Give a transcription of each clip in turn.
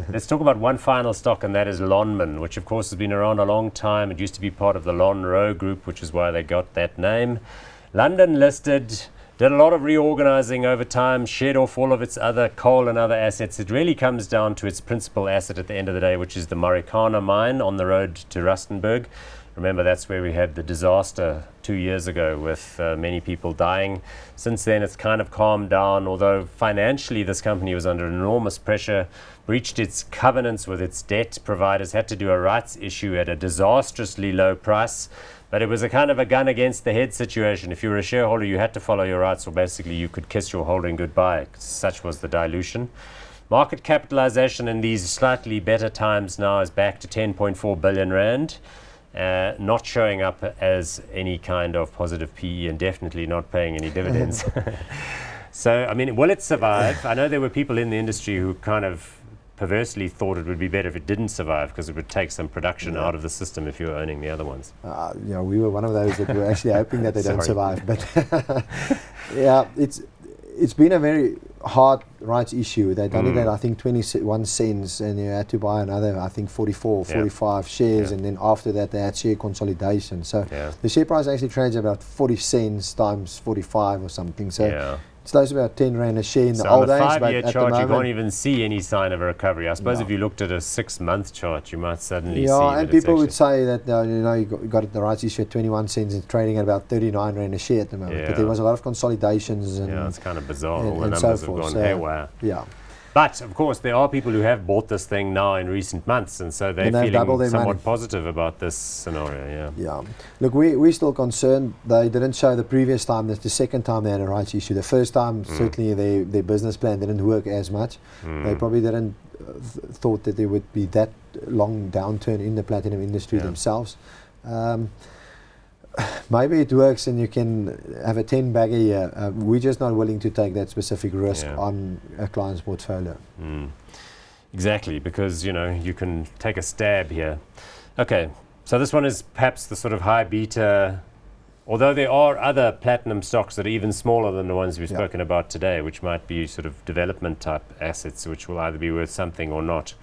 Let's talk about one final stock, and that is Lonmin, which of course has been around a long time. It used to be part of the Lonro group, which is why they got that name. London listed, did a lot of reorganizing over time, shed off all of its other coal and other assets. It really comes down to its principal asset at the end of the day, which is the Marikana mine on the road to Rustenberg. Remember, that's where we had the disaster 2 years ago with many people dying. Since then, it's kind of calmed down, although financially this company was under enormous pressure, breached its covenants with its debt providers, had to do a rights issue at a disastrously low price. But it was a kind of a gun against the head situation. If you were a shareholder, you had to follow your rights, or basically you could kiss your holding goodbye. Such was the dilution. Market capitalization in these slightly better times now is back to 10.4 billion rand. Not showing up as any kind of positive PE and definitely not paying any dividends. So, I mean, will it survive? I know there were people in the industry who kind of perversely thought it would be better if it didn't survive because it would take some production out of the system if you were owning the other ones. We were one of those that were actually hoping that they don't survive. But yeah, it's been a very hard rights issue. They done it at, I think, 21 cents, and you had to buy another, I think, 44, 45 shares, and then after that they had share consolidation. So the share price actually trades about 40 cents times 45 or something. So it's close to about 10 rand a share in the old days. On the 5-year but chart, you can't even see any sign of a recovery. I suppose if you looked at a 6-month chart, you might suddenly see. Yeah, and people would say that you got the rights issue at 21 cents and trading at about 39 rand a share at the moment. But there was a lot of consolidations and it's kind of bizarre. All the and numbers so have forth. gone haywire. Yeah. But of course, there are people who have bought this thing now in recent months, and so they're feeling somewhat positive about this scenario. Yeah. Look, we're still concerned. They didn't show the previous time. That's the second time they had a rights issue. The first time, certainly their business plan didn't work as much. They probably didn't thought that there would be that long downturn in the platinum industry themselves. Maybe it works and you can have a 10-bag a year. We're just not willing to take that specific risk on a client's portfolio. Exactly, because you can take a stab here. Okay, so this one is perhaps the sort of high beta, although there are other platinum stocks that are even smaller than the ones we've spoken about today, which might be sort of development type assets, which will either be worth something or not.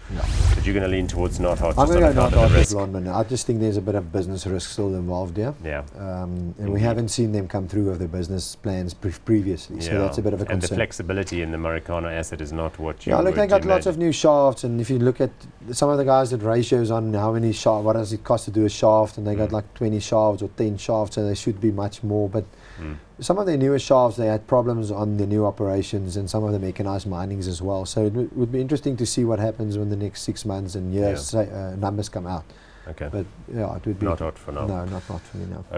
But you're going to lean towards not hard. I'm going to go not hard with Lonmin. I just think there's a bit of business risk still involved here. And we haven't seen them come through with their business plans previously, so that's a bit of a concern. And the flexibility in the Marikana asset is not what you look, they got lots of new shafts, and if you look at some of the guys that ratios on how many shafts, what does it cost to do a shaft, and they got like 20 shafts or 10 shafts, and they should be much more. But some of the newer shafts, they had problems on the new operations and some of the mechanized minings as well. So it would be interesting to see what happens when the next 6 months and years numbers come out. Okay. But it would be not hot for now. No, not for me now. Okay.